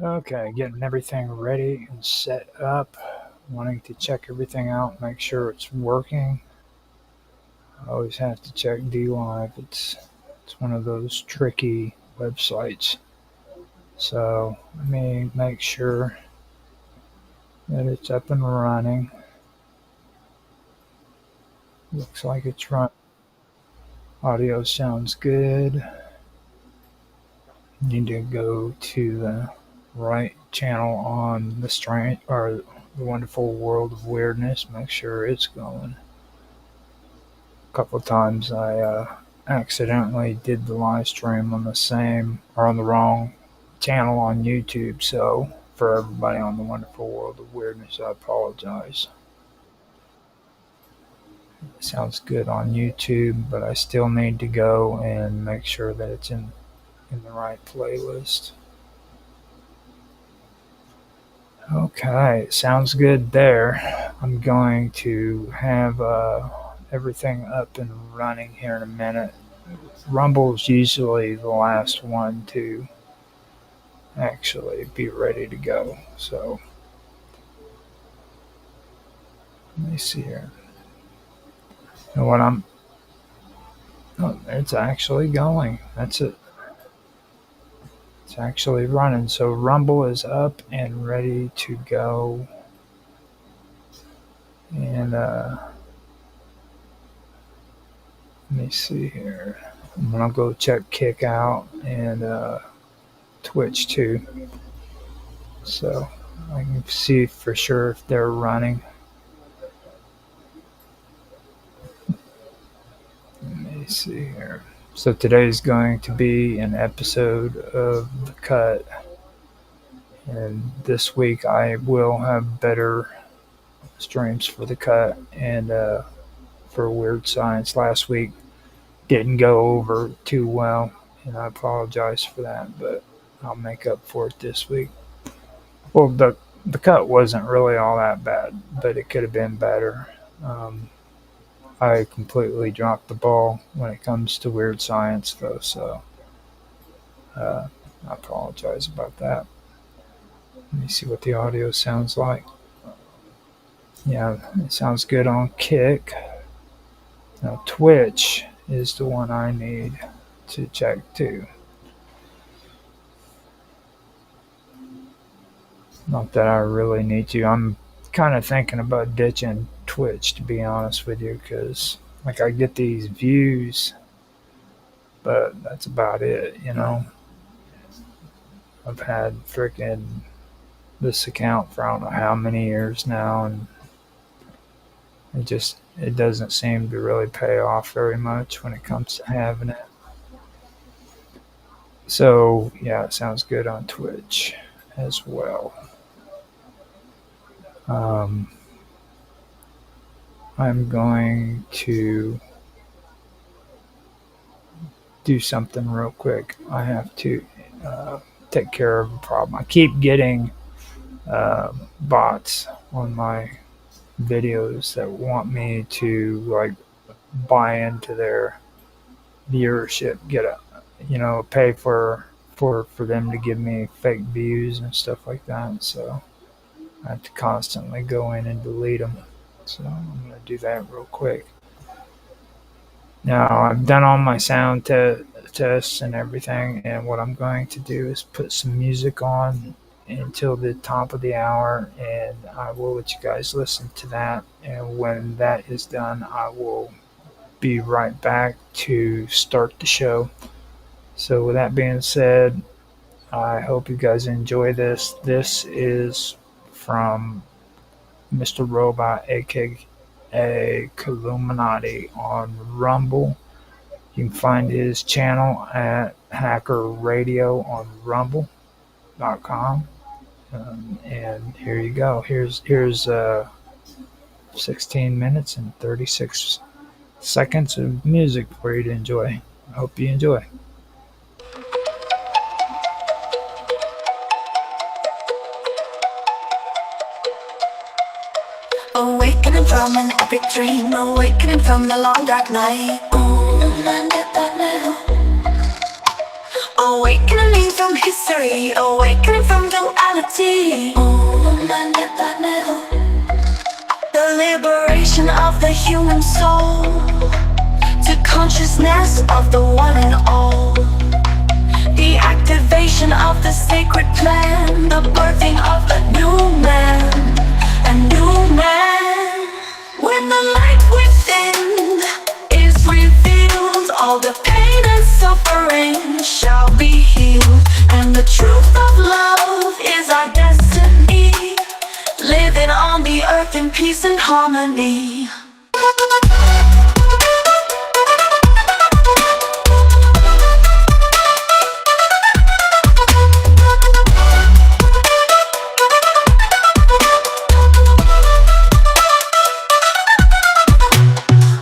Okay, getting everything ready and set up. Wanting to check everything out, make sure it's working. I always have to check DLive. It's one of those tricky websites. So let me make sure that it's up and running. Looks like it's run. Audio sounds good. Need to go to the right channel on the strange or the Wonderful World of Weirdness. Make sure it's going. A couple of times I accidentally did the live stream on the same or on the wrong channel on YouTube. So for everybody on the Wonderful World of Weirdness, I apologize. It sounds good on YouTube, but I still need to go and make sure that it's in the right playlist. Okay, sounds good there. I'm going to have everything up and running here in a minute. Rumble's usually the last one to actually be ready to go. So let me see here. And what I'm oh, it's actually going. That's it. It's actually running. So Rumble is up and ready to go. And let me see here. I'm gonna go check Kick out and Twitch too, so I can see for sure if they're running. Let me see here. So today's going to be an episode of The Cut, and this week I will have better streams for The Cut and for Weird Science. Last week didn't go over too well, and I apologize for that, but I'll make up for it this week. Well, the cut wasn't really all that bad, but it could have been better. I completely dropped the ball when it comes to Weird Science, though, so I apologize about that. Let me see what the audio sounds like. Yeah, it sounds good on Kick. Now, Twitch is the one I need to check too. Not that I really need to. I'm kind of thinking about ditching Twitch, to be honest with you, because like I get these views, but that's about it, you know. I've had freaking this account for I don't know how many years now, and it doesn't seem to really pay off very much when it comes to having it. So yeah, it sounds good on Twitch as well. I'm going to do something real quick. I have to take care of a problem. I keep getting bots on my videos that want me to like buy into their viewership, pay for them to give me fake views and stuff like that. So I have to constantly go in and delete them. So I'm going to do that real quick. Now I've done all my sound tests and everything, and what I'm going to do is put some music on until the top of the hour, and I will let you guys listen to that. And when that is done, I will be right back to start the show. So with that being said, I hope you guys enjoy this. This is from Mr. Robot, aka Illuminati, on Rumble. You can find his channel at Hacker Radio on Rumble.com. And here you go. Here's 16 minutes and 36 seconds of music for you to enjoy. I hope you enjoy. Awakening from an epic dream, awakening from the long dark night. Awakening from history, awakening from the reality. The liberation of the human soul to consciousness of the one and all. The activation of the sacred plan, the birthing of a new man, a new man. When the light within is revealed, all the pain and suffering shall be healed, and the truth of love is our destiny, living on the earth in peace and harmony.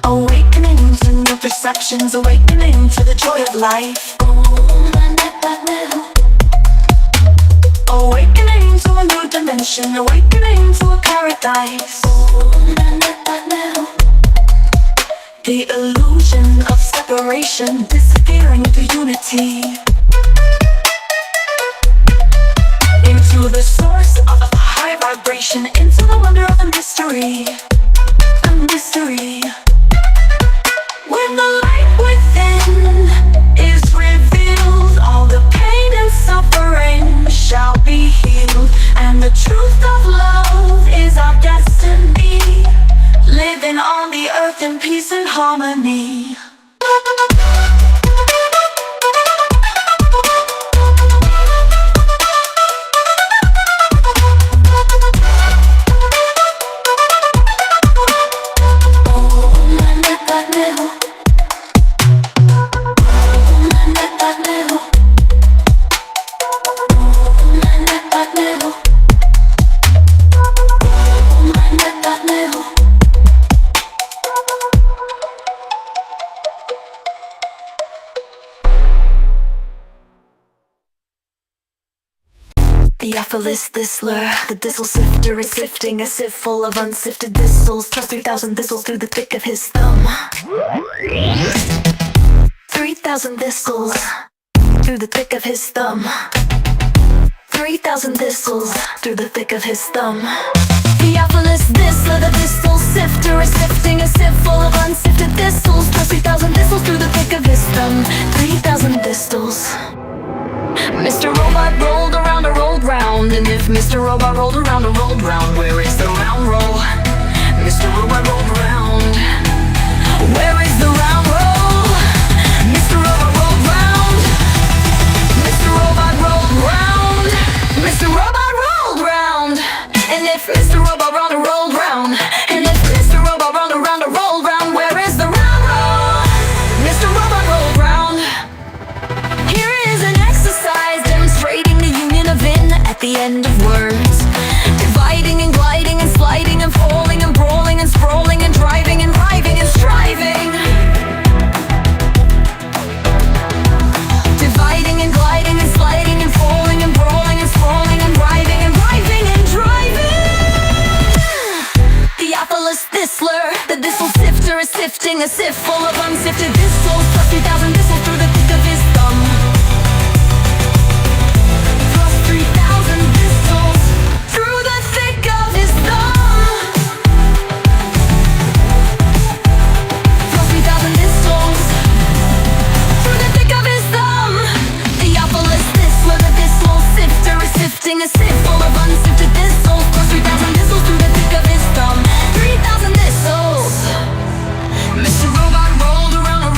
Awakening to new perceptions, awakening to the joy of life. Awakening to a new dimension, awakening to a paradise. The illusion of separation disappearing into unity, into the source of a high vibration, into the wonder of the mystery, a mystery. When the light within is revealed, all the pain and suffering shall be healed, and the truth of love is our destiny, living on the earth in peace and harmony. Theophilus Thistler, the thistle sifter, is sifting a sieve full of unsifted thistles. Thrust 3,000 thistles through the thick of his thumb. 3,000 thistles through the thick of his thumb. 3,000 thistles through the thick of his thumb. Theophilus Thistler, the thistle sifter, is sifting a sieve full of unsifted thistles. Thrust 3,000 thistles through the thick of his thumb. 3,000 thistles. Mr. Robot rolled around and rolled round, and if Mr. Robot rolled around and rolled round, where is the round roll? Mr. Robot rolled round. Where is the round roll? Mr. Robot rolled round. Mr. Robot rolled round. Mr. Robot rolled round. And if Mr. Robot rolled and rolled round, and if Mr. Robot rolled around and rolled round, where is the round roll? Mr. Robot rolled round. Here is an exercise demonstrating the union of in at the end of words, dividing and gliding and sliding and falling and brawling and sprawling and driving and riving and striving, dividing and gliding and sliding and falling and brawling and sprawling and driving and riving and driving. Theophilus Thistler, the thistle sifter, is sifting a sieve full of unsifted thistles. Plus 3,000 thistles through the thick of his thumb. 3,000 thistles through the thick of his thumb. 3,000 thistles through the thick of his thumb. Theophilus Thistler, the thistle sifter, is sifting a sieve full of unsifted thistles. Plus 3,000 thistles through the thick of his thumb. 3,000 thistles. Mr. Robot rolled around and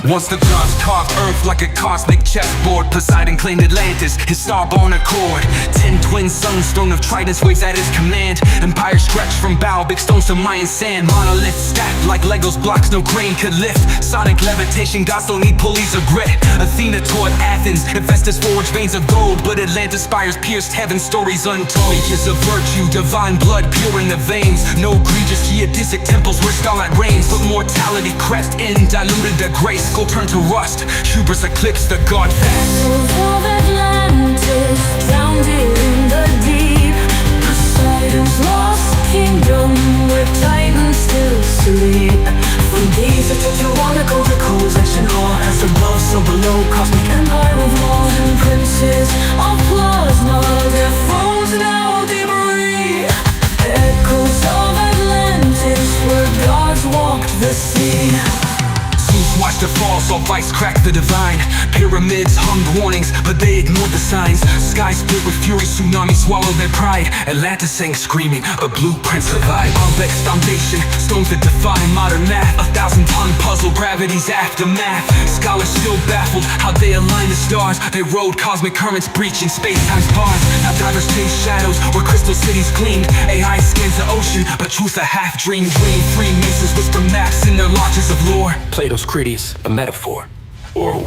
Once the gods carved earth like a cosmic chessboard, Poseidon claimed Atlantis, his star-born accord. 10 twin suns, throne of Tritons waves at his command. Empire stretched from big stones to Mayan sand. Monoliths stacked like Legos blocks no grain could lift. Sonic levitation, gods don't need pulleys or grit. Athena taught Athens, Hephaestus forged veins of gold, but Atlantis spires pierced heaven, stories untold. Years of virtue, divine blood pure in the veins. No egregious geodesic temples where starlight reigns, but mortality crept in, diluted the grace. Gold turned to rust, hubris eclipsed the god fast. Souls of Atlantis, drowned in the deep. Poseidon's lost kingdom, where titans still sleep. From Giza to Tiwanaku, the coalition all as above, so below. Cosmic empire of laws and princes of plasma, their thrones now debris. Echoes of Atlantis, where gods walked the sea. Zeus watched the fall, saw vice crack the divine. Pyramids hummed warnings, but they ignored the signs. Sky split with fury, tsunami swallowed their pride. Atlantis sang screaming, but blueprints survived. Baalbek's foundation, stones that defy modern math. 1,000-ton puzzle, gravity's aftermath. Scholars still baffled how they align the stars. They rode cosmic currents, breaching space-time's bars. Now divers chase shadows where crystal cities gleamed. AI scans the ocean, but truth a half-dream. Dream Freemasons whisper maps in their lodges of lore. Plato's Critias, a metaphor or a war.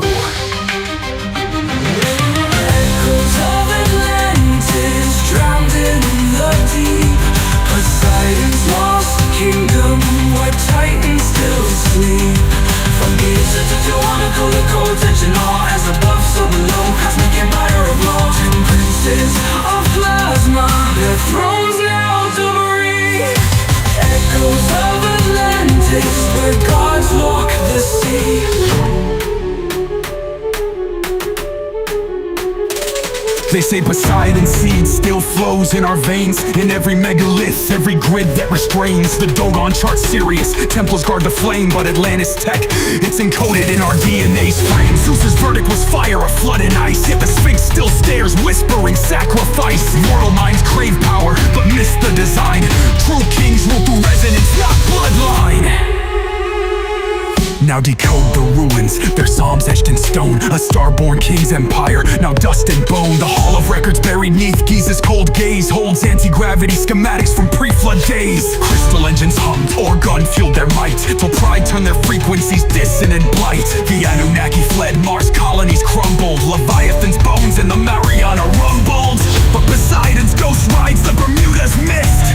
Echoes of Atlantis, drowned in the deep. Poseidon's lost kingdom, where titans still sleep. From Giza to Tiwanaku, the co-attention all as above, so below. Cosmic empire of law, 10 princes of plasma, their thrones now debris. Echoes of Atlantis, where gods walk the sea. They say Poseidon's seed still flows in our veins. In every megalith, every grid that restrains. The Dogon chart Sirius, temples guard the flame. But Atlantis tech, it's encoded in our DNA's frame. Zeus's verdict was fire, a flood in ice. Yet the Sphinx still stares, whispering sacrifice. Mortal minds crave power, but miss the design. True kings rule through resonance, not bloodline. Now decode the ruins, their psalms etched in stone. A star-born king's empire, now dust and bone. The hall of records buried neath Giza's cold gaze holds anti-gravity schematics from pre-flood days. Crystal engines hummed, Orgon fueled their might, till pride turned their frequencies dissonant blight. The Anunnaki fled, Mars colonies crumbled. Leviathan's bones and the Mariana rumbled. But Poseidon's ghost rides the Bermuda's mist.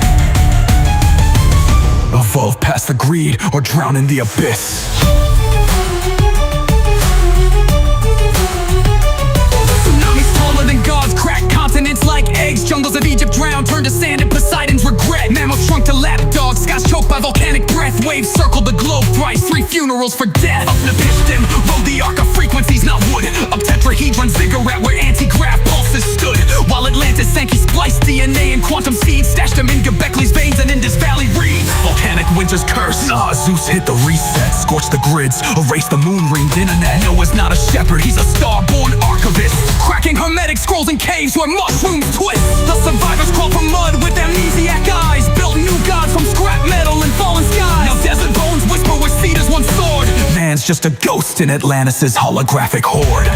Evolve past the greed or drown in the abyss. Tsunamis taller than gods crack continents like eggs. Jungles of Egypt drowned, turned to sand in Poseidon's regret. Mammals shrunk to lapdogs, skies choked by volcanic breath. Waves circled the globe thrice, 3 funerals for death. Up Nepistim, rode the arc of frequencies, not wood. Up Tetrahedron ziggurat where anti-grav pulses stood. While Atlantis sank, he spliced DNA and quantum seeds, stashed them in Göbekli's veins and Indus Valley reeds. Volcanic winter's curse, Zeus hit the reset, scorched the grids, erased the moon-ringed internet. Noah's not a shepherd, he's a star-born archivist, cracking hermetic scrolls in caves where mushrooms twist. The survivors crawled from mud with amnesiac eyes, built new gods from scrap metal and fallen skies. Now desert bones whisper where cedars once soared. Man's just a ghost in Atlantis' holographic horde.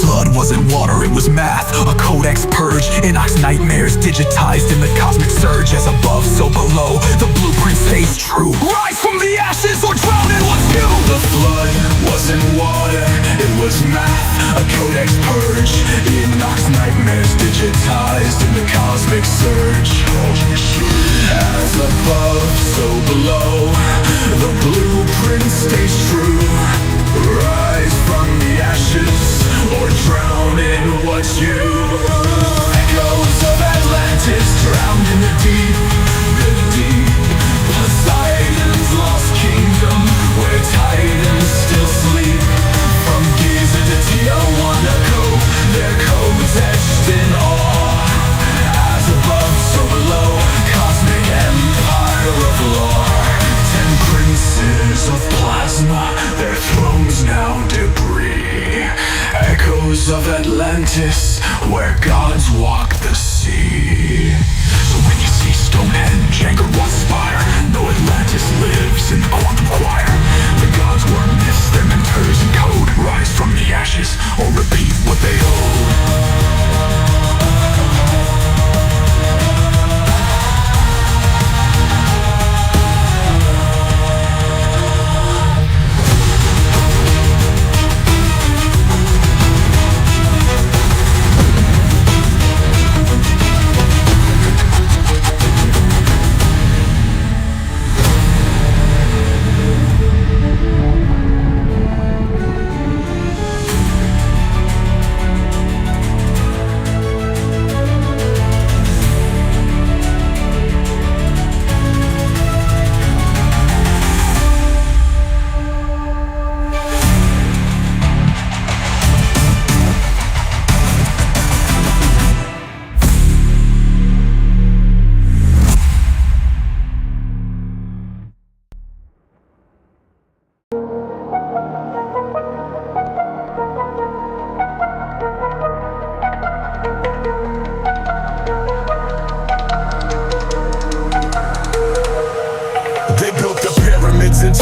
Blood wasn't water, it was math. A codex purge, Enoch's nightmares digitized in the cosmic surge. As above, so below, the blueprint stays true. Rise from the ashes or drown in what's new. The flood wasn't water, it was math. A codex purge, Enoch's nightmares digitized in the cosmic surge. As above, so below, the blueprint stays true. Rise from the ashes or drown in what's you. Echoes of Atlantis drowned in the deep, the deep. Poseidon's lost kingdom, where titans still sleep. From Giza to Tiwanaku, their codes etched in awe. As above, so below, cosmic empire of lore. 10 princes of plasma, their thrones now debris. Echoes of Atlantis, where gods walk the sea. So when you see Stonehenge, Angkor Wat spire, know Atlantis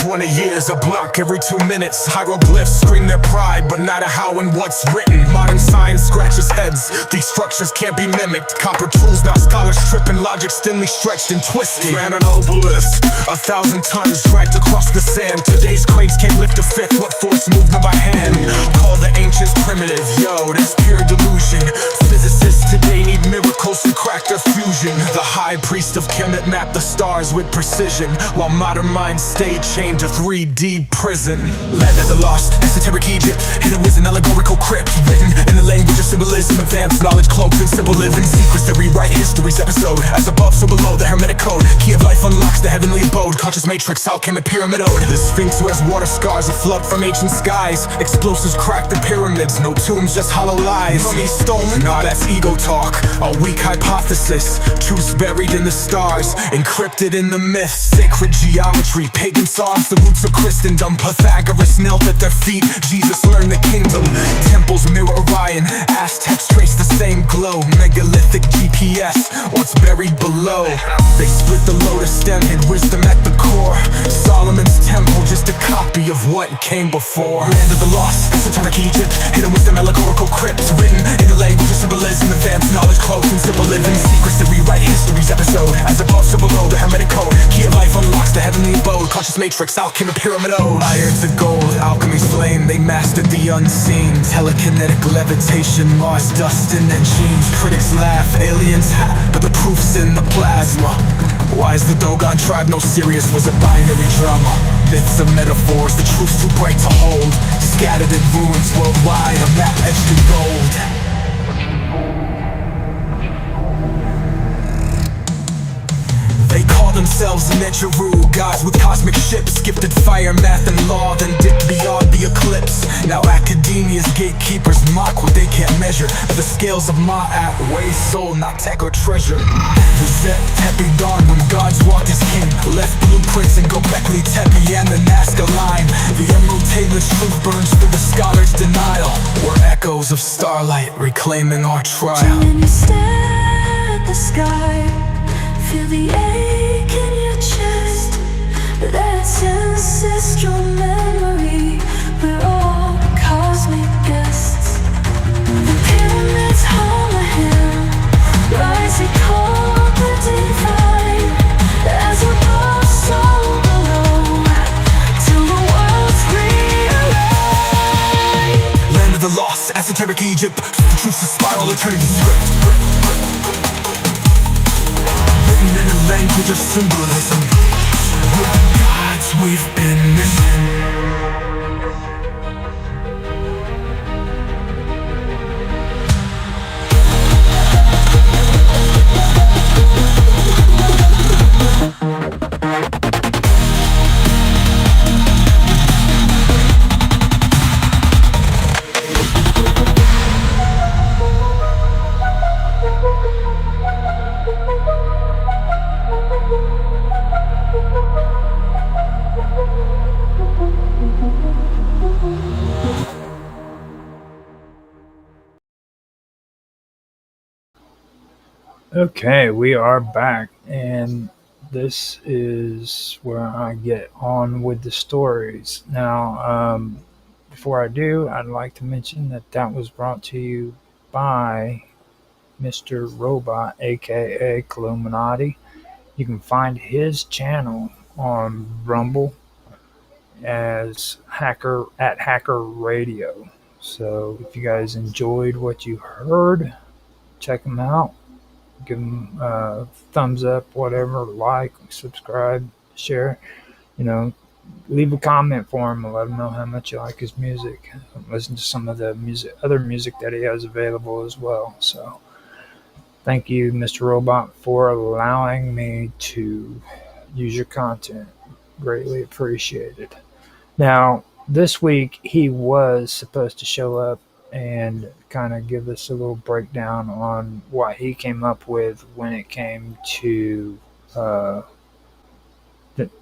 20 years, a block every 2 minutes. Hieroglyphs scream their pride, but not a how and what's written. Modern science scratches heads, these structures can't be mimicked. Copper tools, now scholars tripping, logic thinly stretched and twisted. Ran an obelisk, 1,000 tons dragged across the sand. Today's crates can't lift a fifth, what force moved them by hand? Call the ancients primitive, yo, that's pure delusion. Physicists today need miracles to crack their fusion. The high priest of Kemet mapped the stars with precision, while modern minds stay chained to 3D prison. Land of the lost, esoteric Egypt, hidden with an allegorical crypt. Written in the language of symbolism, advanced knowledge cloaked in simple living. Secrets that rewrite history's episode. As above, so below, the hermetic code. Key of life unlocks the heavenly abode. Conscious matrix, alchemic pyramid ode. The sphinx wears water scars, a flood from ancient skies. Explosives crack the pyramids, no tombs, just hollow lies. Mummies stolen? Nah, that's ego talk, a weak hypothesis. Truths buried in the stars, encrypted in the myths. Sacred geometry, pagan songs, the roots of Christendom. Pythagoras knelt at their feet, Jesus learned the kingdom. Temples mirror Orion, Aztecs trace the same glow. Megalithic GPS, what's buried below. They split the lotus stem, hid wisdom at the core. Solomon's temple, just a copy of what came before. Land of the lost, esoteric Egypt, hidden wisdom, allegorical crypts. Written in the language of symbolism, advanced knowledge cloaked in simple living. Secrets that rewrite history's episode. As above, so below, the hermetic code. Key of life unlocks the heavenly abode. Conscious matrix, alchemy pyramid ode. Iron to gold, alchemy's flame, they mastered the unseen. Telekinetic levitation, Mars dust in their genes. Critics laugh, aliens but the proof's in the plasma. Why is the Dogon tribe no serious? Was a binary drama. Myths and metaphors, the truth's too bright to hold. Scattered in ruins worldwide, a map etched in gold. They call themselves Negeru, gods with cosmic ships. Gifted fire, math and law, then dipped beyond the eclipse. Now academia's gatekeepers mock what they can't measure. The scales of Ma'at weigh soul, not tech or treasure. The Zet Tepi dawned when gods walked as king. Left blueprints in Gobekli Tepe and the Nazca line. The Emerald Tablets truth burns through the scholar's denial. We're echoes of starlight reclaiming our trial. When you stare at the sky, feel the ache in your chest. That's ancestral memory. We're all cosmic guests. The pyramids hum a hymn, rising cold the divine. As above, so below, till the world's realigned. Land of the lost, esoteric Egypt, truth's a spiral, eternity script. In a language of symbolism, we're the gods we've been missing. Okay, we are back, and this is where I get on with the stories. Now, before I do, I'd like to mention that that was brought to you by Mr. Robot, aka Illuminati. You can find his channel on Rumble as Hacker Radio. So if you guys enjoyed what you heard, check him out. Give him a thumbs up, whatever, like, subscribe, share. Leave a comment for him and let him know how much you like his music. Listen to some of the other music that he has available as well. So thank you, Mr. Robot, for allowing me to use your content. Greatly appreciated. Now, this week he was supposed to show up and kind of give us a little breakdown on what he came up with when it came to the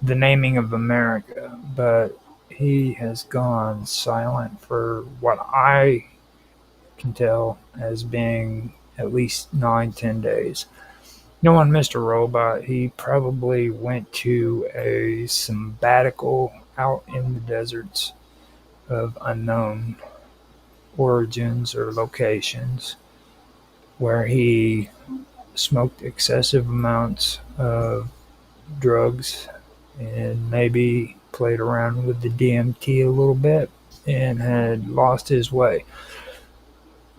naming of America. But he has gone silent for what I can tell as being at least 9-10 days. On Mr. Robot, he probably went to a sabbatical out in the deserts of unknown origins or locations where he smoked excessive amounts of drugs and maybe played around with the DMT a little bit and had lost his way.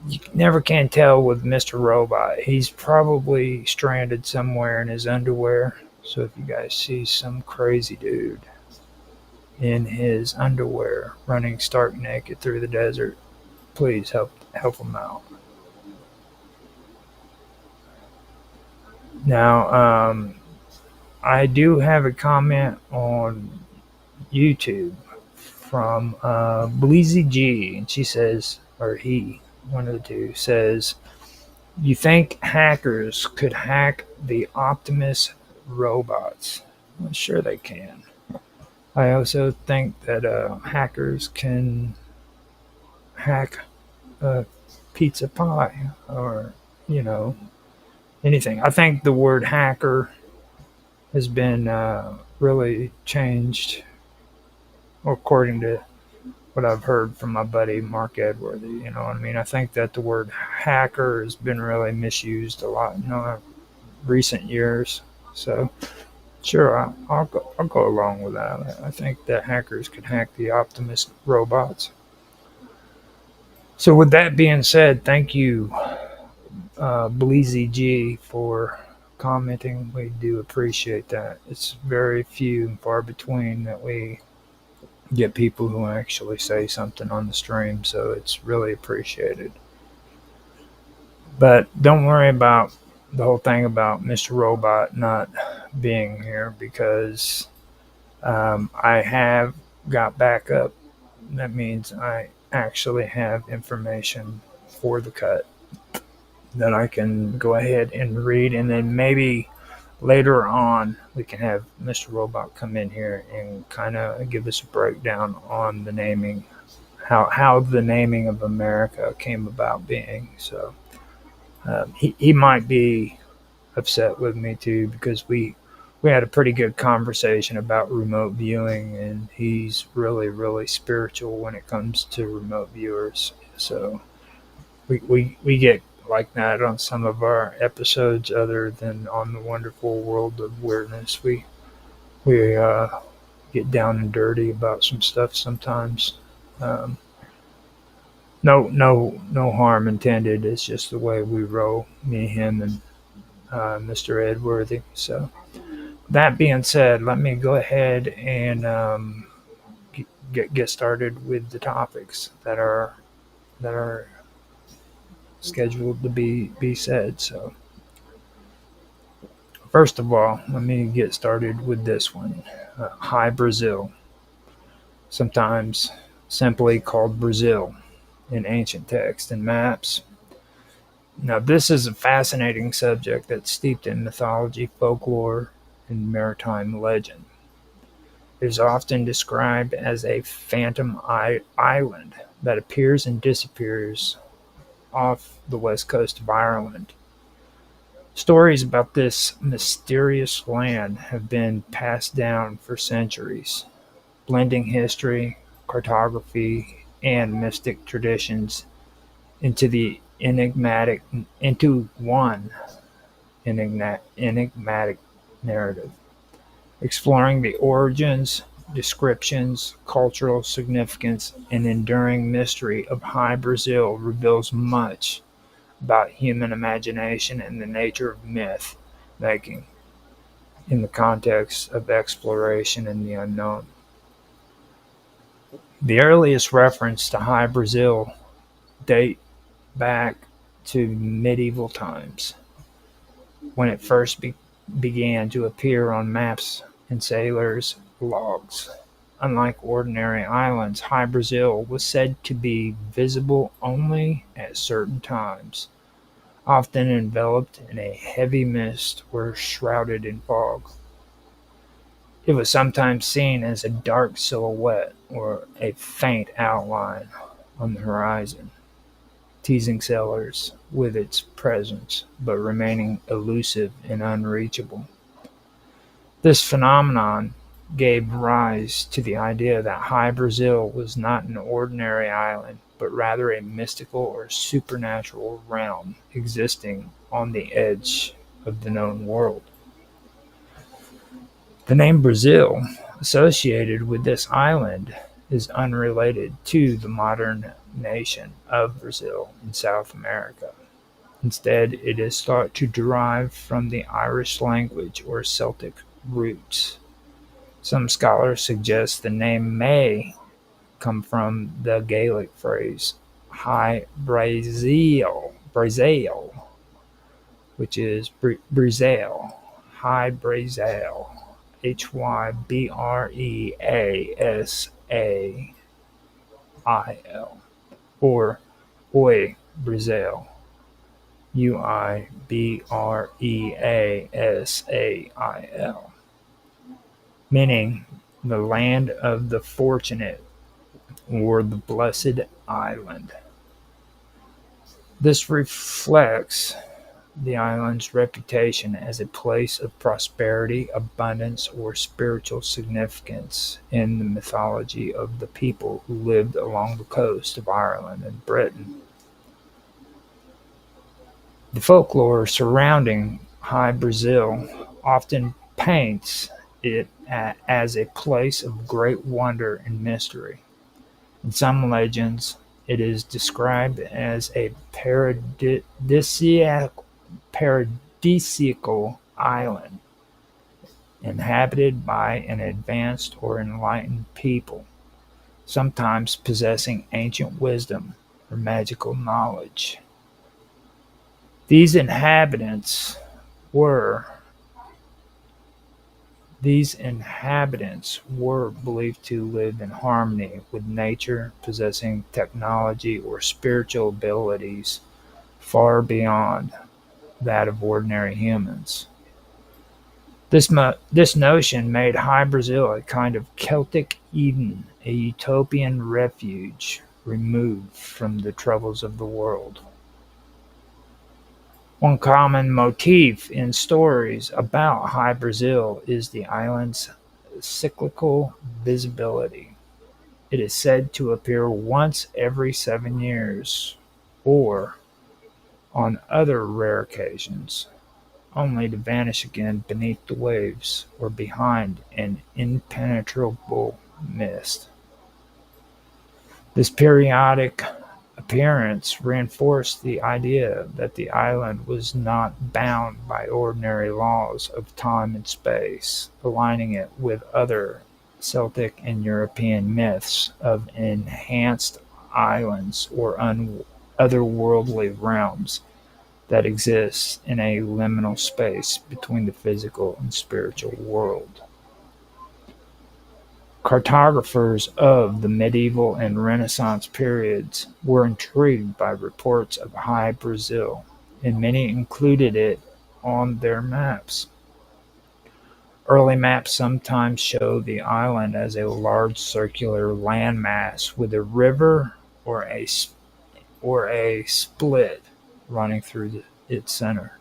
You never can tell with Mr. Robot. He's probably stranded somewhere in his underwear. So if you guys see some crazy dude in his underwear running stark naked through the desert, please help him out. Now, I do have a comment on YouTube from Bleezy G, and she says, or he, one of the two, says, "You think hackers could hack the Optimus robots?" Well, sure they can. I also think that hackers can hack a pizza pie or, you know, anything. I think the word hacker has been really changed, according to what I've heard from my buddy Mark Edworthy. You know what I mean? I think that the word hacker has been really misused a lot in recent years. So, sure, I'll go along with that. I think that hackers could hack the Optimus robots. So, with that being said, thank you, Bleezy G, for commenting. We do appreciate that. It's very few and far between that we get people who actually say something on the stream, so it's really appreciated. But don't worry about the whole thing about Mr. Robot not being here, because I have got backup. That means I actually have information for the cut that I can go ahead and read, and then maybe later on we can have Mr. Robot come in here and kind of give us a breakdown on the naming, how the naming of America came about being. So he might be upset with me too, because we had a pretty good conversation about remote viewing, and he's really spiritual when it comes to remote viewers. So we get like that on some of our episodes, other than on the Wonderful World of Weirdness. We get down and dirty about some stuff sometimes. No harm intended. It's just the way we roll, me, him, and Mr. Edworthy. So that being said, let me go ahead and get started with the topics that are scheduled to be said. So first of all, let me get started with this one. Hi Brazil, sometimes simply called Brazil in ancient texts and maps. Now, this is a fascinating subject that's steeped in mythology, folklore, and maritime legend. It is often described as a phantom island that appears and disappears off the west coast of Ireland. Stories about this mysterious land have been passed down for centuries, blending history, cartography, and mystic traditions into one enigmatic narrative. Exploring the origins, descriptions, cultural significance, and enduring mystery of High Brazil reveals much about human imagination and the nature of myth making in the context of exploration in the unknown. The earliest reference to High Brazil date back to medieval times, when it first began to appear on maps and sailors' logs. Unlike ordinary islands, High Brazil was said to be visible only at certain times, often enveloped in a heavy mist or shrouded in fog. It was sometimes seen as a dark silhouette or a faint outline on the horizon, teasing sailors with its presence, but remaining elusive and unreachable. This phenomenon gave rise to the idea that High Brazil was not an ordinary island, but rather a mystical or supernatural realm existing on the edge of the known world. The name Brazil, associated with this island, is unrelated to the modern nation of Brazil in South America. Instead, it is thought to derive from the Irish language or Celtic roots. Some scholars suggest the name may come from the Gaelic phrase High Brazel, which is Breasail, High Brazel, Hybreasail, or Oi Brazil, Uibreasail, meaning the land of the fortunate or the blessed island. This reflects the island's reputation as a place of prosperity, abundance, or spiritual significance in the mythology of the people who lived along the coast of Ireland and Britain. The folklore surrounding High Brazil often paints it as a place of great wonder and mystery. In some legends, it is described as a paradisiacal island inhabited by an advanced or enlightened people, sometimes possessing ancient wisdom or magical knowledge. These inhabitants were believed to live in harmony with nature, possessing technology or spiritual abilities far beyond that of ordinary humans. This notion made High Brazil a kind of Celtic Eden, a utopian refuge removed from the troubles of the world. One common motif in stories about High Brazil is the island's cyclical visibility. It is said to appear once every 7 years, or, on other rare occasions, only to vanish again beneath the waves or behind an impenetrable mist. This periodic appearance reinforced the idea that the island was not bound by ordinary laws of time and space, aligning it with other Celtic and European myths of enhanced islands or otherworldly realms that exist in a liminal space between the physical and spiritual world. Cartographers of the medieval and Renaissance periods were intrigued by reports of High Brazil, and many included it on their maps. Early maps sometimes show the island as a large circular landmass with a river or a split running through its center.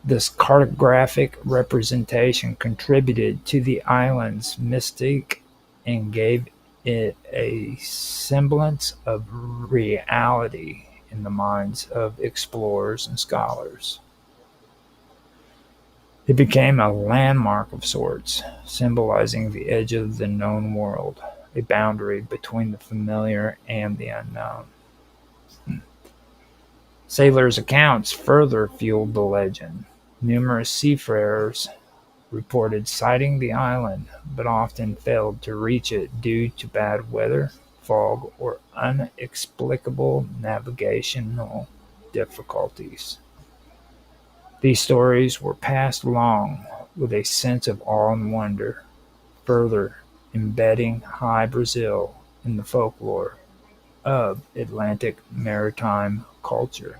This cartographic representation contributed to the island's mystique and gave it a semblance of reality in the minds of explorers and scholars. It became a landmark of sorts, symbolizing the edge of the known world, a boundary between the familiar and the unknown. Sailors' accounts further fueled the legend. Numerous seafarers reported sighting the island, but often failed to reach it due to bad weather, fog, or inexplicable navigational difficulties. These stories were passed along with a sense of awe and wonder, further embedding High Brazil in the folklore of Atlantic maritime culture.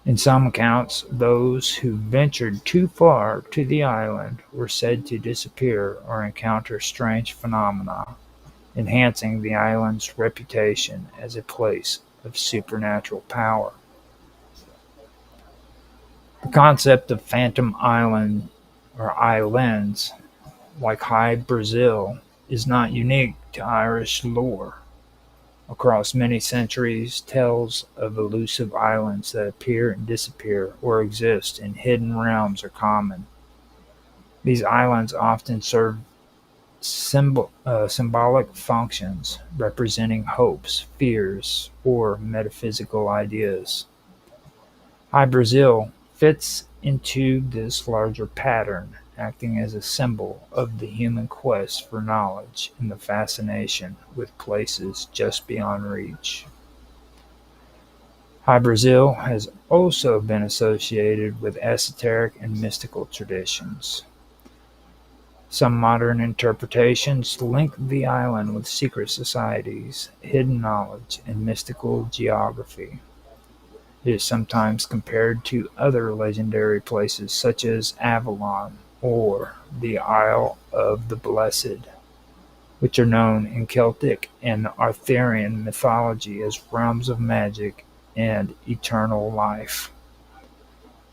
In some accounts, those who ventured too far to the island were said to disappear or encounter strange phenomena, enhancing the island's reputation as a place of supernatural power. The concept of Phantom Island or islands, like High Brazil, is not unique to Irish lore. Across many centuries, tales of elusive islands that appear and disappear or exist in hidden realms are common. These islands often serve symbolic functions representing hopes, fears, or metaphysical ideas. High Brazil fits into this larger pattern, acting as a symbol of the human quest for knowledge and the fascination with places just beyond reach. High Brazil has also been associated with esoteric and mystical traditions. Some modern interpretations link the island with secret societies, hidden knowledge, and mystical geography. It is sometimes compared to other legendary places such as Avalon or the Isle of the Blessed, which are known in Celtic and Arthurian mythology as realms of magic and eternal life.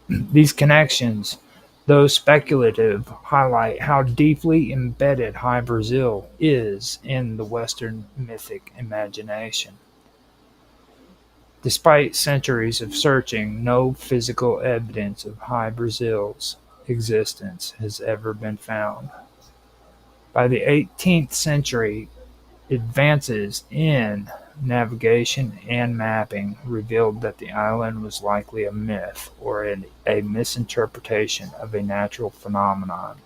These connections, though speculative, highlight how deeply embedded High Brazil is in the Western mythic imagination. Despite centuries of searching, no physical evidence of High Brazil's existence has ever been found. By the 18th century, advances in navigation and mapping revealed that the island was likely a myth or a misinterpretation of a natural phenomenon,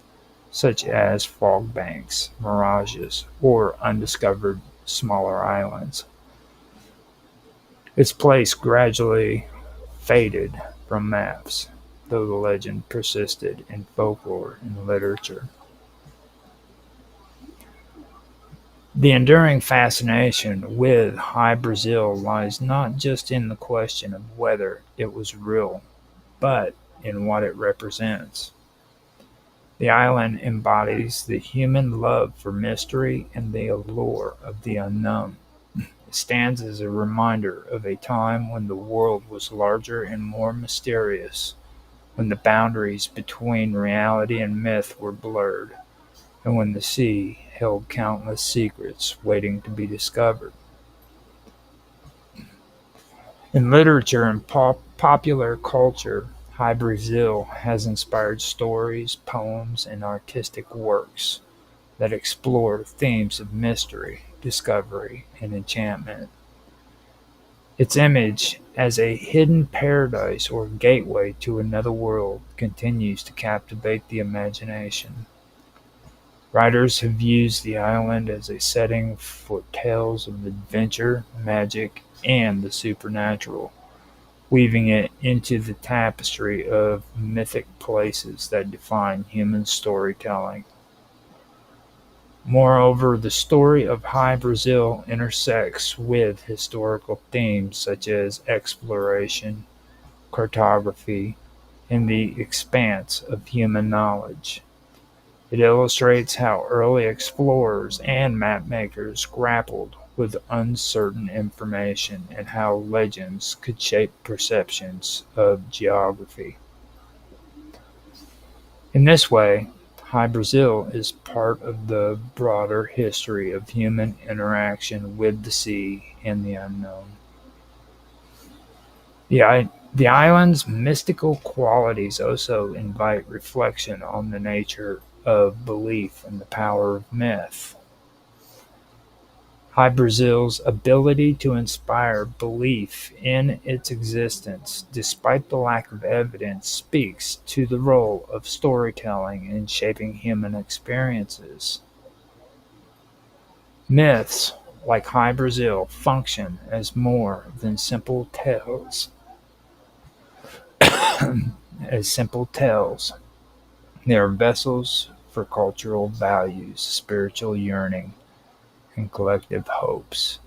such as fog banks, mirages, or undiscovered smaller islands. Its place gradually faded from maps, though the legend persisted in folklore and literature. The enduring fascination with High Brazil lies not just in the question of whether it was real, but in what it represents. The island embodies the human love for mystery and the allure of the unknown. It stands as a reminder of a time when the world was larger and more mysterious, when the boundaries between reality and myth were blurred, and when the sea held countless secrets waiting to be discovered. In literature and popular culture, High Brazil has inspired stories, poems, and artistic works that explore themes of mystery, discovery, and enchantment. Its image as a hidden paradise or gateway to another world continues to captivate the imagination. Writers have used the island as a setting for tales of adventure, magic, and the supernatural, weaving it into the tapestry of mythic places that define human storytelling. Moreover, the story of High Brazil intersects with historical themes such as exploration, cartography, and the expanse of human knowledge. It illustrates how early explorers and mapmakers grappled with uncertain information and how legends could shape perceptions of geography. In this way, High Brazil is part of the broader history of human interaction with the sea and the unknown. The island's mystical qualities also invite reflection on the nature of belief and the power of myth. High Brazil's ability to inspire belief in its existence, despite the lack of evidence, speaks to the role of storytelling in shaping human experiences. Myths, like High Brazil, function as more than simple tales. as simple tales. They are vessels for cultural values, spiritual yearning, and collective hopes.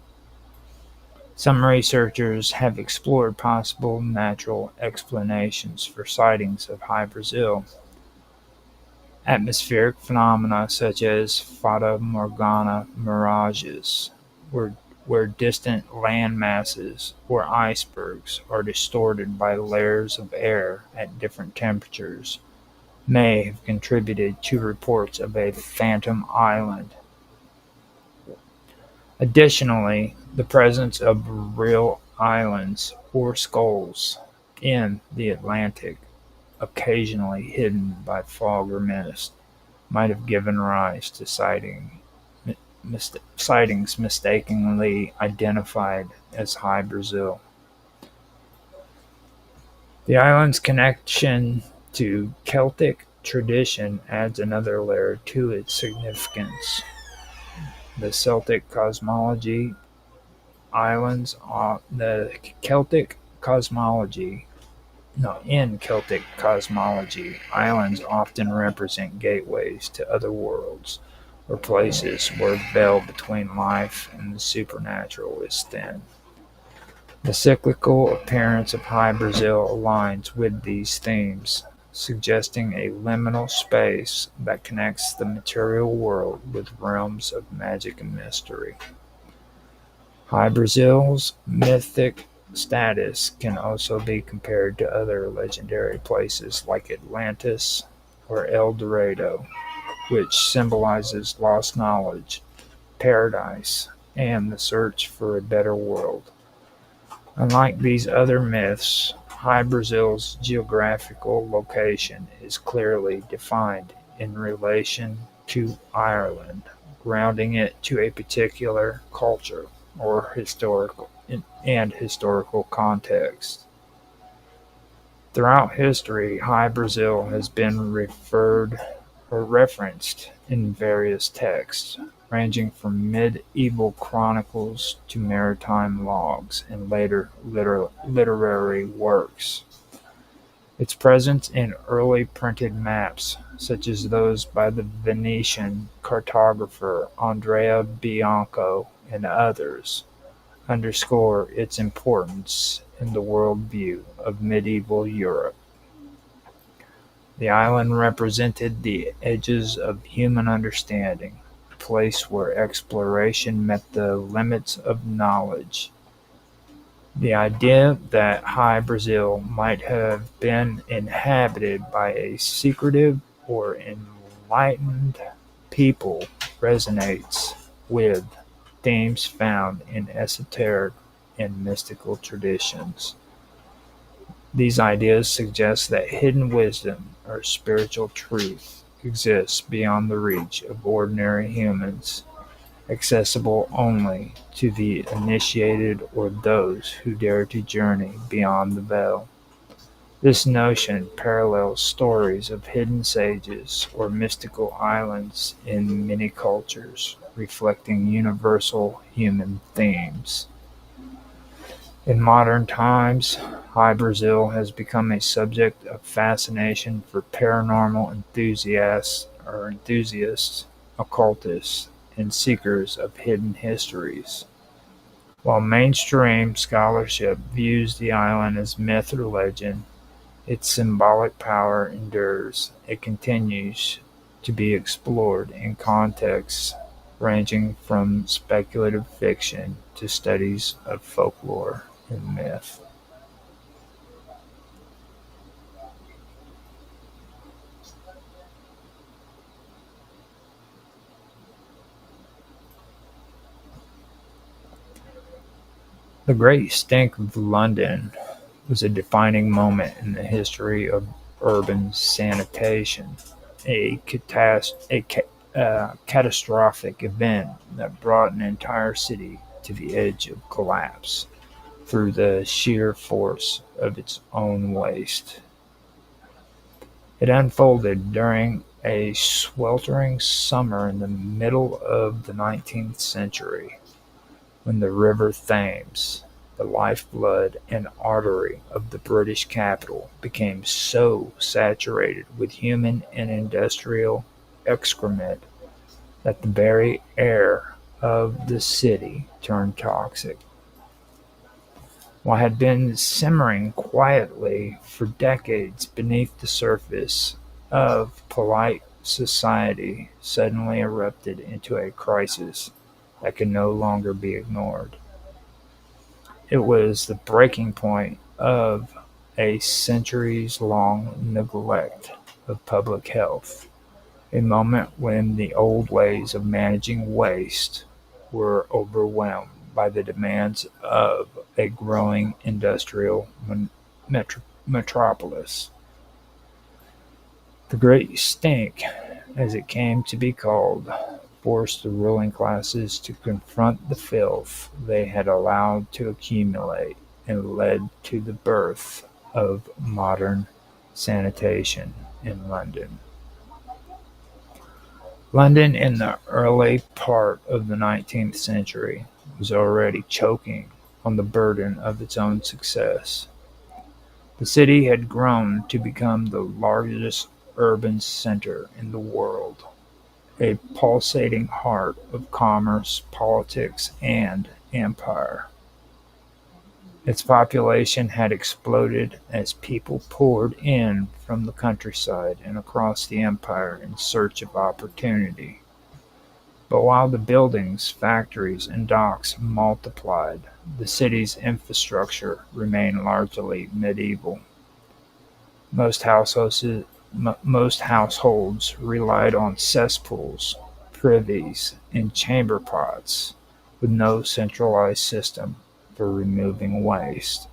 Some researchers have explored possible natural explanations for sightings of High Brazil. Atmospheric phenomena such as fata morgana mirages, where distant land masses or icebergs are distorted by layers of air at different temperatures, may have contributed to reports of a phantom island. Additionally, the presence of real islands or skulls in the Atlantic, occasionally hidden by fog or mist, might have given rise to sightings mistakenly identified as High Brazil. The island's connection to Celtic tradition adds another layer to its significance. The Celtic cosmology the Celtic cosmology in Celtic cosmology, islands often represent gateways to other worlds or places where the veil between life and the supernatural is thin. The cyclical appearance of High Brazil aligns with these themes, suggesting a liminal space that connects the material world with realms of magic and mystery. High Brazil's mythic status can also be compared to other legendary places like Atlantis or El Dorado, which symbolizes lost knowledge, paradise, and the search for a better world. Unlike these other myths, High Brazil's geographical location is clearly defined in relation to Ireland, grounding it to a particular culture or historical context. Throughout history, High Brazil has been referred or referenced in various texts, ranging from medieval chronicles to maritime logs and later literary works. Its presence in early printed maps, such as those by the Venetian cartographer Andrea Bianco and others, underscore its importance in the worldview of medieval Europe. The island represented the edges of human understanding, a place where exploration met the limits of knowledge. The idea that High Brazil might have been inhabited by a secretive or enlightened people resonates with themes found in esoteric and mystical traditions. These ideas suggest that hidden wisdom or spiritual truth exists beyond the reach of ordinary humans, accessible only to the initiated or those who dare to journey beyond the veil. This notion parallels stories of hidden sages or mystical islands in many cultures, reflecting universal human themes. In modern times, High Brazil has become a subject of fascination for paranormal enthusiasts, occultists, and seekers of hidden histories. While mainstream scholarship views the island as myth or legend, its symbolic power endures. It continues to be explored in contexts ranging from speculative fiction to studies of folklore and myth. The Great Stink of London was a defining moment in the history of urban sanitation, a catastrophic event that brought an entire city to the edge of collapse through the sheer force of its own waste. It unfolded during a sweltering summer in the middle of the 19th century, when the River Thames, the lifeblood and artery of the British capital, became so saturated with human and industrial excrement that the very air of the city turned toxic. What had been simmering quietly for decades beneath the surface of polite society suddenly erupted into a crisis that could no longer be ignored. It was the breaking point of a centuries long neglect of public health, a moment when the old ways of managing waste were overwhelmed by the demands of a growing industrial metropolis. The Great Stink, as it came to be called, forced the ruling classes to confront the filth they had allowed to accumulate and led to the birth of modern sanitation in London. London in the early part of the 19th century was already choking on the burden of its own success. The city had grown to become the largest urban center in the world, a pulsating heart of commerce, politics, and empire. Its population had exploded as people poured in from the countryside and across the empire in search of opportunity. But while the buildings, factories, and docks multiplied, the city's infrastructure remained largely medieval. Most households relied on cesspools, privies, and chamber pots, with no centralized system for removing waste.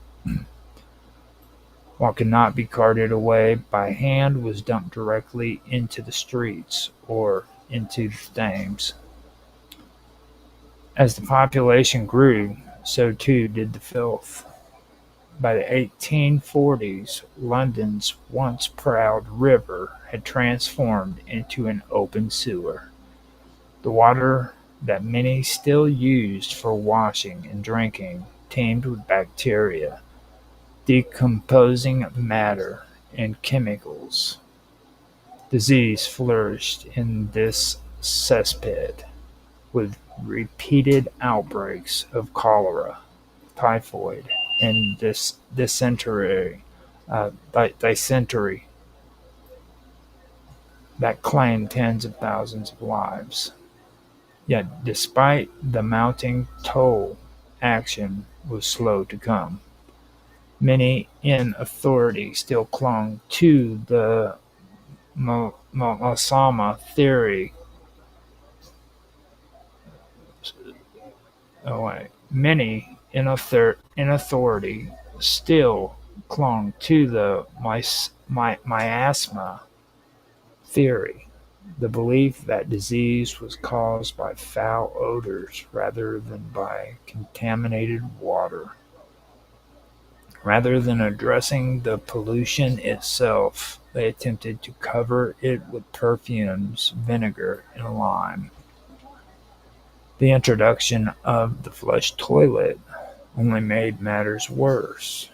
What could not be carted away by hand was dumped directly into the streets or into the Thames. As the population grew, so too did the filth. By the 1840s, London's once proud river had transformed into an open sewer. The water that many still used for washing and drinking teemed with bacteria, decomposing matter, and chemicals. Disease flourished in this cesspit, with repeated outbreaks of cholera, typhoid, and dysentery that claimed tens of thousands of lives. Yet, despite the mounting toll, action was slow to come. Many in authority still clung to the Malsama theory. Many in authority still clung to the miasma theory, the belief that disease was caused by foul odors rather than by contaminated water. Rather than addressing the pollution itself, they attempted to cover it with perfumes, vinegar, and lime. The introduction of the flush toilet only made matters worse.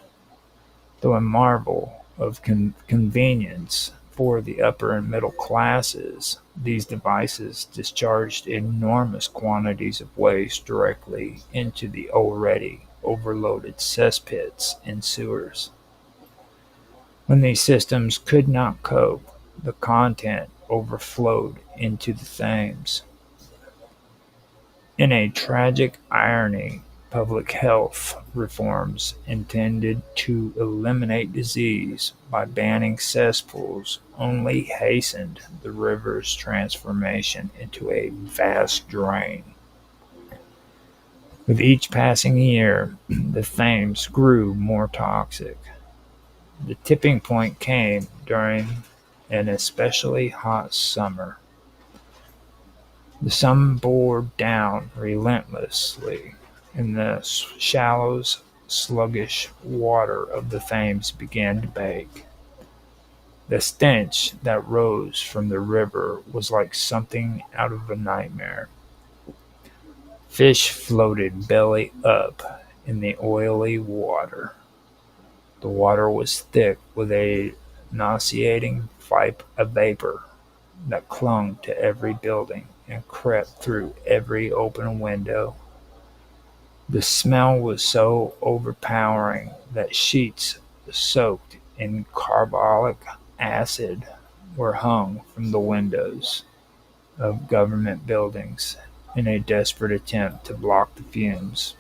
Though a marvel of convenience for the upper and middle classes, these devices discharged enormous quantities of waste directly into the already overloaded cesspits and sewers. When these systems could not cope, the content overflowed into the Thames. In a tragic irony, public health reforms intended to eliminate disease by banning cesspools only hastened the river's transformation into a vast drain. With each passing year, the Thames grew more toxic. The tipping point came during an especially hot summer. The sun bore down relentlessly, and the shallow, sluggish water of the Thames began to bake. The stench that rose from the river was like something out of a nightmare. Fish floated belly up in the oily water. The water was thick with a nauseating vapor that clung to every building and crept through every open window. The smell was so overpowering that sheets soaked in carbolic acid were hung from the windows of government buildings in a desperate attempt to block the fumes.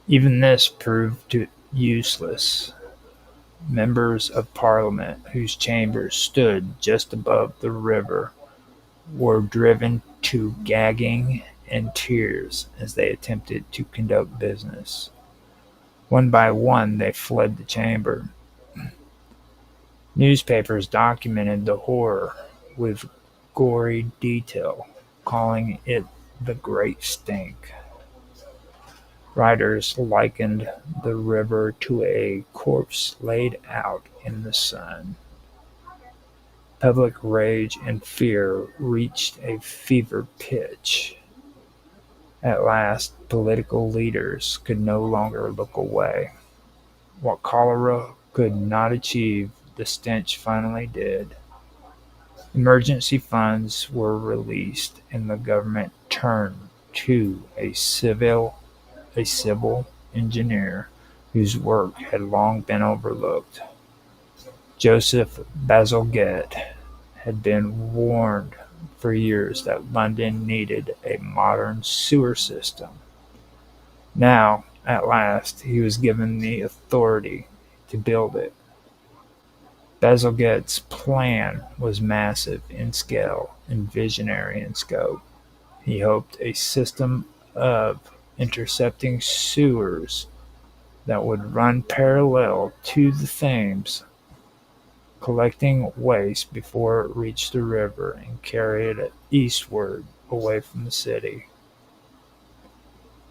Even this proved useless. Members of Parliament, whose chambers stood just above the river, were driven to gagging and tears as they attempted to conduct business. One by one they fled the chamber. Newspapers documented the horror with gory detail, calling it the Great Stink. Writers likened the river to a corpse laid out in the sun. Public rage and fear reached a fever pitch. At last, political leaders could no longer look away. What cholera could not achieve, the stench finally did. Emergency funds were released, and the government turned to a civil engineer whose work had long been overlooked. Joseph Bazalgette had been warned for years that London needed a modern sewer system. Now, at last, he was given the authority to build it. Bazalgette's plan was massive in scale and visionary in scope. He hoped a system of intercepting sewers that would run parallel to the Thames, collecting waste before it reached the river and carry it eastward away from the city.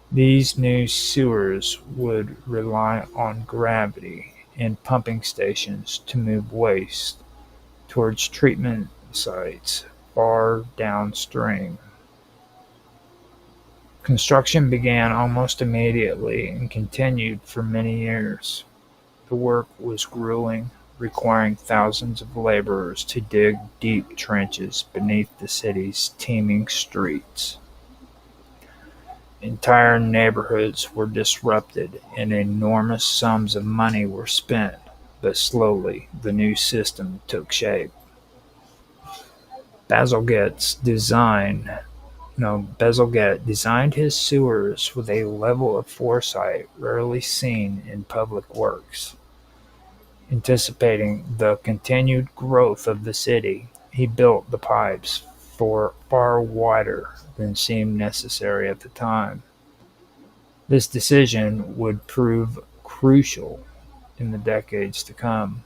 These new sewers would rely on gravity and pumping stations to move waste towards treatment sites far downstream. Construction began almost immediately and continued for many years. The work was grueling, requiring thousands of laborers to dig deep trenches beneath the city's teeming streets. Entire neighborhoods were disrupted and enormous sums of money were spent, but slowly the new system took shape. Bazalgette designed his sewers with a level of foresight rarely seen in public works. Anticipating the continued growth of the city, he built the pipes far wider than seemed necessary at the time. This decision would prove crucial in the decades to come.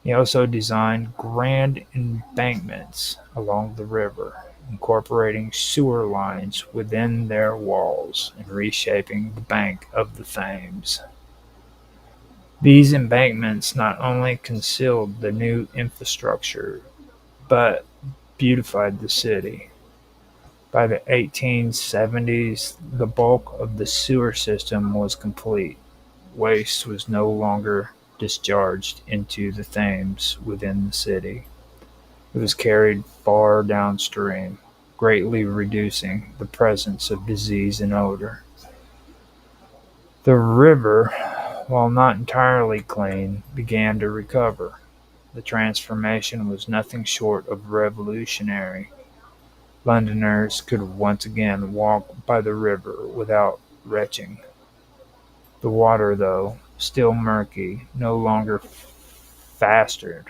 He also designed grand embankments along the river, incorporating sewer lines within their walls and reshaping the bank of the Thames. These embankments not only concealed the new infrastructure, but beautified the city. By the 1870s, the bulk of the sewer system was complete. Waste was no longer discharged into the Thames within the city. It was carried far downstream, greatly reducing the presence of disease and odor. The river, while not entirely clean, began to recover. The transformation was nothing short of revolutionary. Londoners could once again walk by the river without retching. The water, though still murky, no longer festered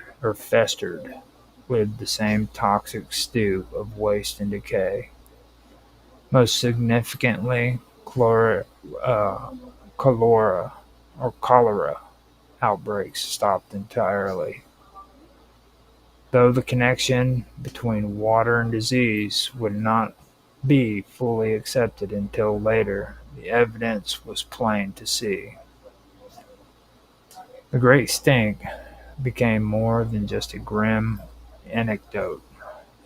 with the same toxic stew of waste and decay. Most significantly, cholera outbreaks stopped entirely. Though the connection between water and disease would not be fully accepted until later, the evidence was plain to see. The Great Stink became more than just a grim anecdote.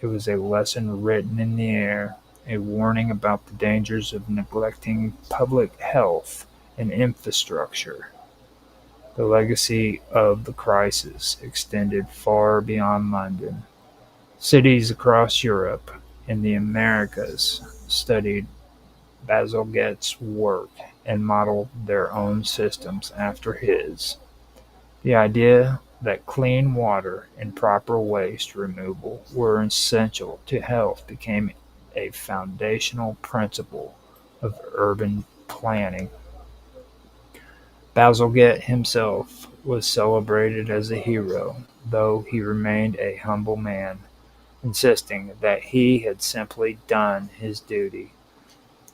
It was a lesson written in the air, a warning about the dangers of neglecting public health and infrastructure. The legacy of the crisis extended far beyond London. Cities across Europe and the Americas studied Bazalgette's work and modeled their own systems after his. The idea that clean water and proper waste removal were essential to health became a foundational principle of urban planning. Bazalgette himself was celebrated as a hero, though he remained a humble man, insisting that he had simply done his duty.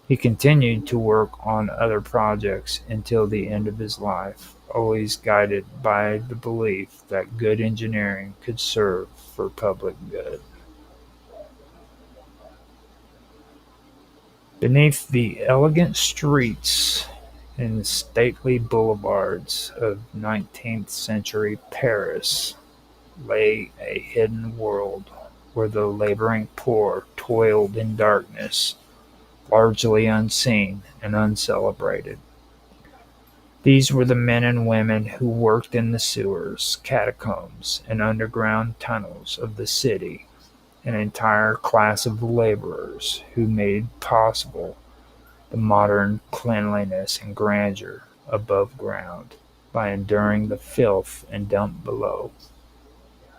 He continued to work on other projects until the end of his life, always guided by the belief that good engineering could serve for public good. Beneath the elegant streets and stately boulevards of 19th-century Paris lay a hidden world where the laboring poor toiled in darkness, largely unseen and uncelebrated. These were the men and women who worked in the sewers, catacombs, and underground tunnels of the city, an entire class of laborers who made possible the modern cleanliness and grandeur above ground by enduring the filth and damp below,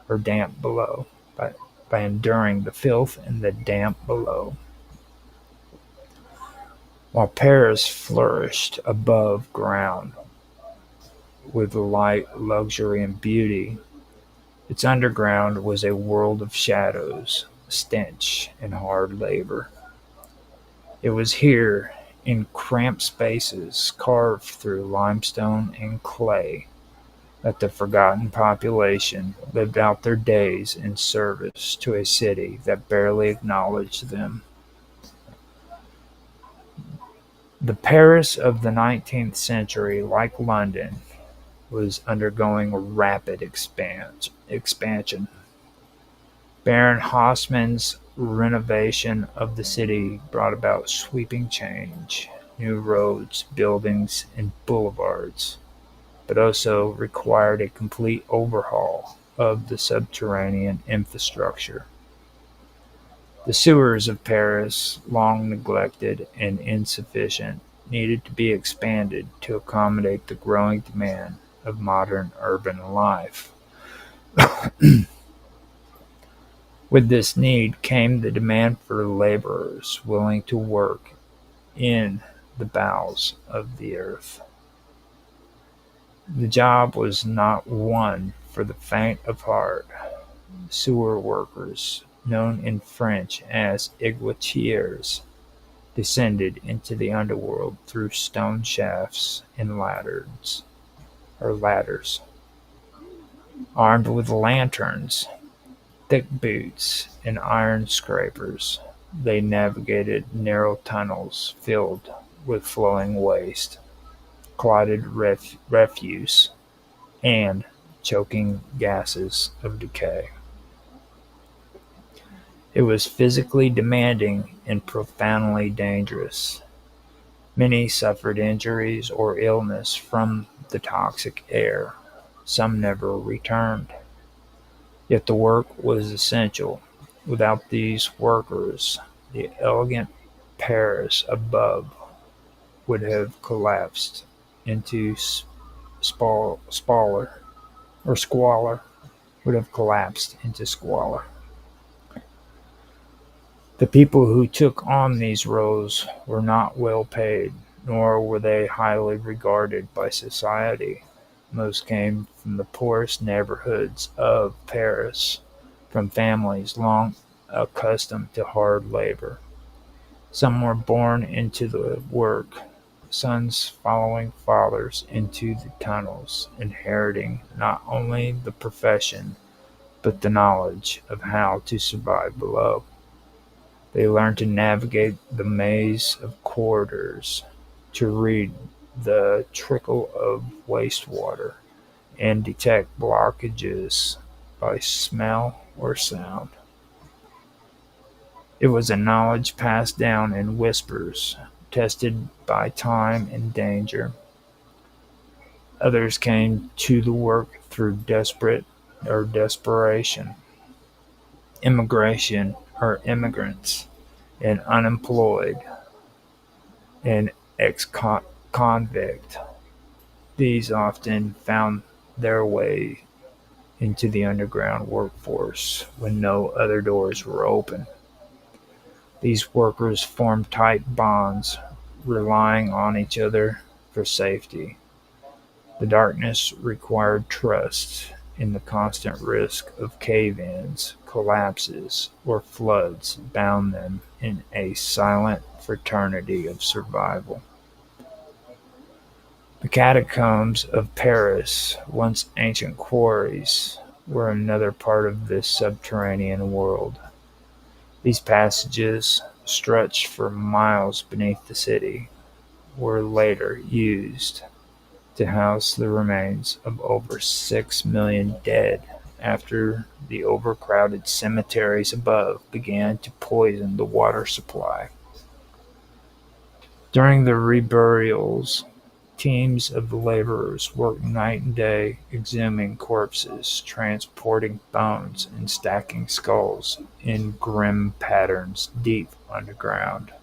by enduring the filth and the damp below. While Paris flourished above ground with light, luxury, and beauty, its underground was a world of shadows, stench, and hard labor. It was here, in cramped spaces carved through limestone and clay, that the forgotten population lived out their days in service to a city that barely acknowledged them. The Paris of the 19th century, like London, was undergoing rapid expansion. Baron Haussmann's renovation of the city brought about sweeping change, new roads, buildings, and boulevards, but also required a complete overhaul of the subterranean infrastructure. The sewers of Paris, long neglected and insufficient, needed to be expanded to accommodate the growing demand of modern urban life. With this need came the demand for laborers willing to work in the bowels of the earth. The job was not one for the faint of heart. Sewer workers, known in French as "égoutiers", descended into the underworld through stone shafts and ladders. Armed with lanterns, thick boots, and iron scrapers, they navigated narrow tunnels filled with flowing waste, clotted refuse, and choking gases of decay. It was physically demanding and profoundly dangerous. Many suffered injuries or illness from the toxic air. Some never returned. Yet the work was essential. Without these workers, the elegant Paris above would have collapsed into squalor. Would have collapsed into squalor. The people who took on these roles were not well paid, nor were they highly regarded by society. Most came from the poorest neighborhoods of Paris, from families long accustomed to hard labor. Some were born into the work, sons following fathers into the tunnels, inheriting not only the profession, but the knowledge of how to survive below. They learned to navigate the maze of corridors, to read the trickle of wastewater, and detect blockages by smell or sound. It was a knowledge passed down in whispers, tested by time and danger. Others came to the work through desperation, immigration or immigrants, and unemployed, and ex-convict. These often found their way into the underground workforce when no other doors were open. These workers formed tight bonds, relying on each other for safety. The darkness required trust in the constant risk of cave-ins, collapses, or floods bound them in a silent fraternity of survival. The catacombs of Paris, once ancient quarries, were another part of this subterranean world. These passages, stretched for miles beneath the city, were later used to house the remains of over 6 million dead after the overcrowded cemeteries above began to poison the water supply. During the reburials, teams of laborers worked night and day exhuming corpses, transporting bones, and stacking skulls in grim patterns deep underground.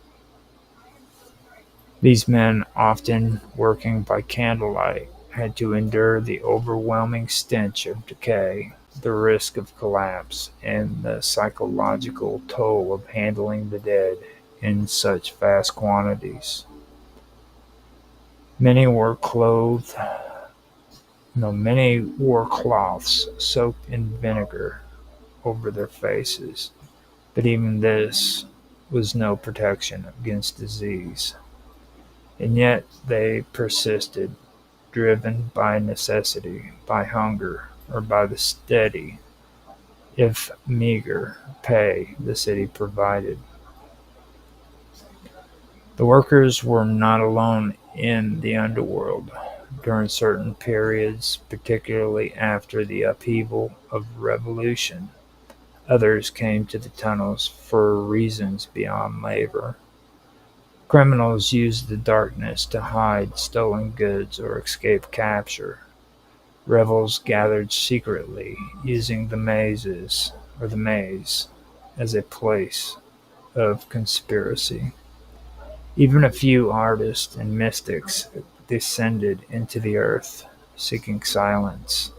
These men, often working by candlelight, had to endure the overwhelming stench of decay, the risk of collapse, and the psychological toll of handling the dead in such vast quantities. Many wore cloths soaked in vinegar over their faces, but even this was no protection against disease. And yet they persisted, driven by necessity, by hunger, or by the steady, if meager, pay the city provided. The workers were not alone in the underworld. During certain periods, particularly after the upheaval of revolution, others came to the tunnels for reasons beyond labor. Criminals used the darkness to hide stolen goods or escape capture. Rebels gathered secretly, using the maze as a place of conspiracy. Even a few artists and mystics descended into the earth, seeking silence,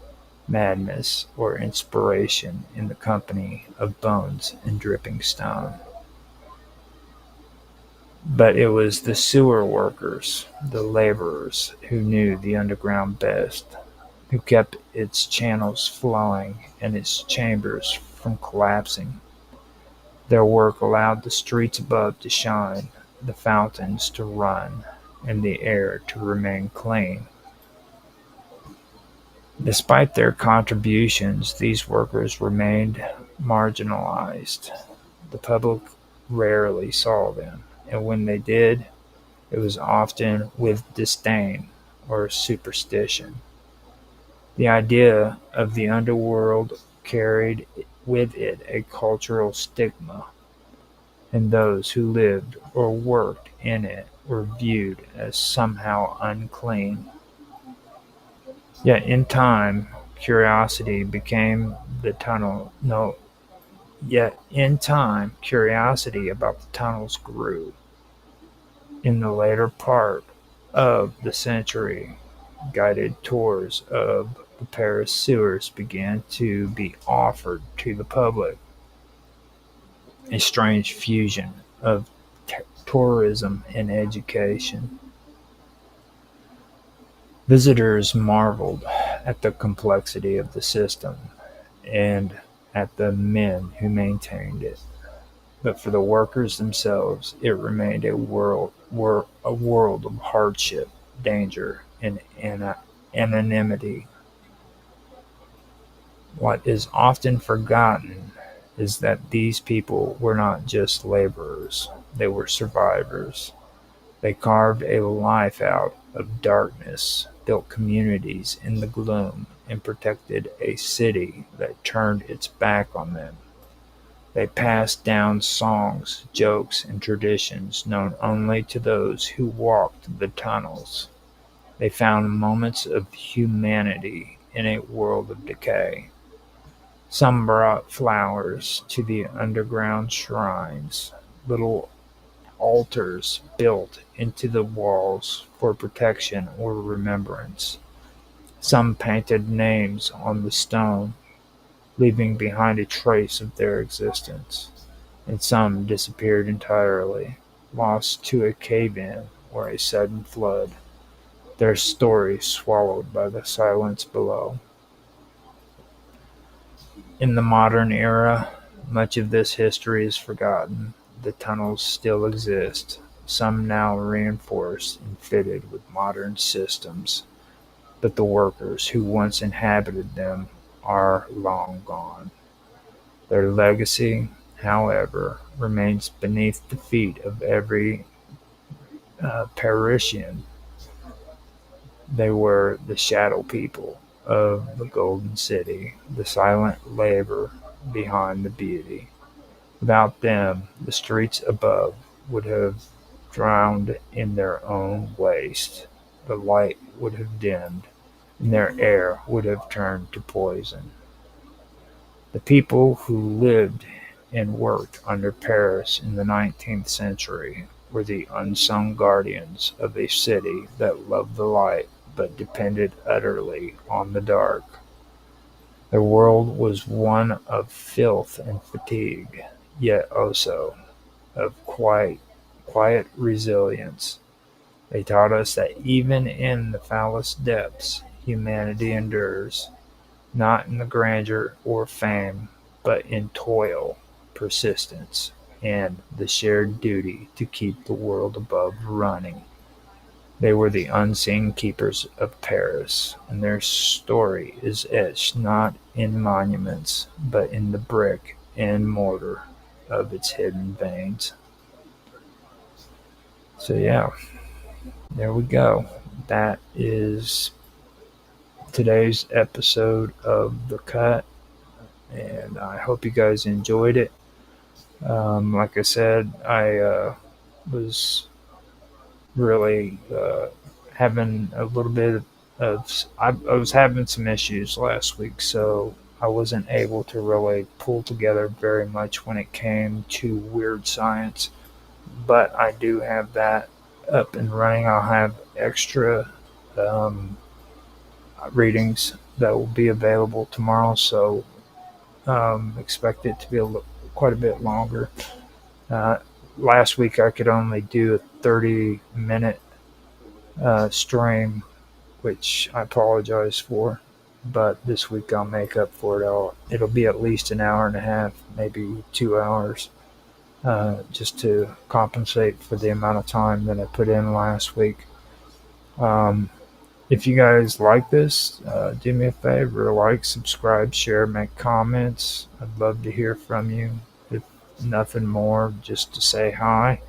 madness, or inspiration in the company of bones and dripping stone. But it was the sewer workers, the laborers, who knew the underground best, who kept its channels flowing and its chambers from collapsing. Their work allowed the streets above to shine, the fountains to run, and the air to remain clean. Despite their contributions, these workers remained marginalized. The public rarely saw them, and when they did, it was often with disdain or superstition. The idea of the underworld carried with it a cultural stigma, and those who lived or worked in it were viewed as somehow unclean. Yet in time, curiosity became the tunnel. No, Yet in time, curiosity about the tunnels grew. In the later part of the century, guided tours of the Paris sewers began to be offered to the public, a strange fusion of tourism and education. Visitors marveled at the complexity of the system and at the men who maintained it. But for the workers themselves, it remained a world of hardship, danger, and anonymity. What is often forgotten is that these people were not just laborers, they were survivors. They carved a life out of darkness, built communities in the gloom, and protected a city that turned its back on them. They passed down songs, jokes, and traditions known only to those who walked the tunnels. They found moments of humanity in a world of decay. Some brought flowers to the underground shrines, little altars built into the walls for protection or remembrance. Some painted names on the stone, leaving behind a trace of their existence, and some disappeared entirely, lost to a cave-in or a sudden flood. their story swallowed by the silence below. In the modern era, much of this history is forgotten. The tunnels still exist, some now reinforced and fitted with modern systems, but the workers who once inhabited them are long gone. Their legacy, however, remains beneath the feet of every Parisian. They were the shadow people of the Golden City, the silent labor behind the beauty. Without them, the streets above would have drowned in their own waste, the light would have dimmed, and their air would have turned to poison. The people who lived and worked under Paris in the 19th century were the unsung guardians of a city that loved the light but depended utterly on the dark. Their world was one of filth and fatigue, yet also of quiet resilience. They taught us that even in the foulest depths, humanity endures, not in the grandeur or fame, but in toil, persistence, and the shared duty to keep the world above running. They were the unseen keepers of Paris, and their story is etched not in monuments, but in the brick and mortar of its hidden veins. So yeah, there we go. That is today's episode of The Cut, and I hope you guys enjoyed it. Like I said, I was really having a little bit I was having some issues last week, so I wasn't able to really pull together very much when it came to weird science. But I do have that up and running. I'll have extra readings that will be available tomorrow, so expect it to be quite a bit longer. Last week I could only do a 30-minute stream, which I apologize for, but this week I'll make up for it. It'll be at least an hour and a half, maybe 2 hours, just to compensate for the amount of time that I put in last week. If you guys like this, do me a favor, like, subscribe, share, make comments. I'd love to hear from you. If nothing more, just to say hi.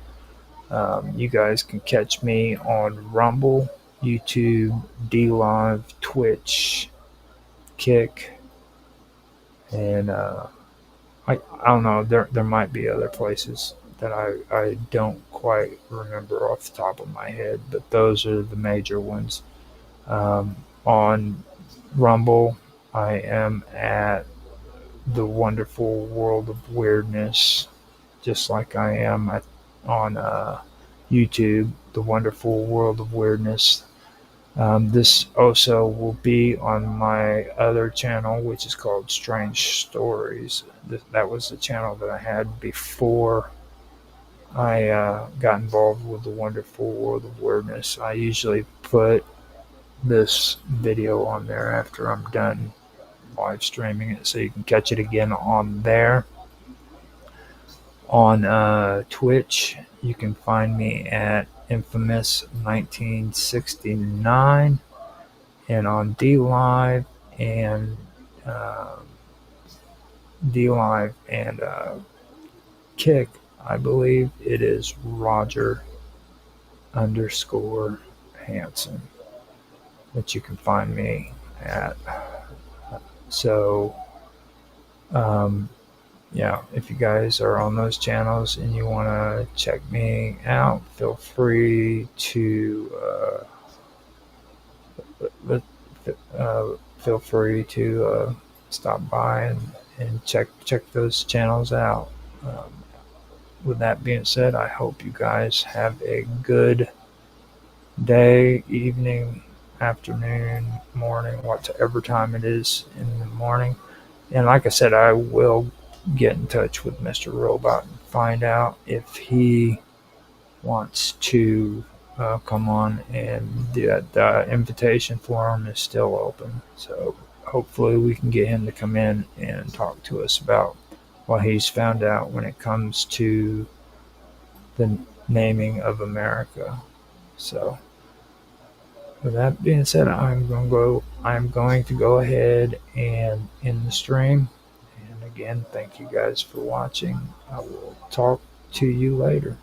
You guys can catch me on Rumble, YouTube, DLive, Twitch, Kick, and I don't know. There might be other places that I don't quite remember off the top of my head, but those are the major ones. On Rumble, I am at The Wonderful World of Weirdness, just like I am on YouTube, The Wonderful World of Weirdness. This also will be on my other channel, which is called Strange Stories. That was the channel that I had before I got involved with The Wonderful World of Weirdness. I usually put this video on there after I'm done live streaming it, so you can catch it again on there. On Twitch, you can find me at Infamous 1969, and on DLive and Kick, I believe it is Roger_Hanson that you can find me at. So yeah, if you guys are on those channels and you want to check me out, feel free to stop by and check those channels out. With that being said, I hope you guys have a good day, evening, afternoon, morning, whatever time it is in the morning. And like I said, I will get in touch with Mr. Robot and find out if he wants to come on, and the invitation for him is still open. So hopefully we can get him to come in and talk to us about what he's found out when it comes to the naming of America. So with that being said, I'm going to go ahead and end the stream. And again, thank you guys for watching. I will talk to you later.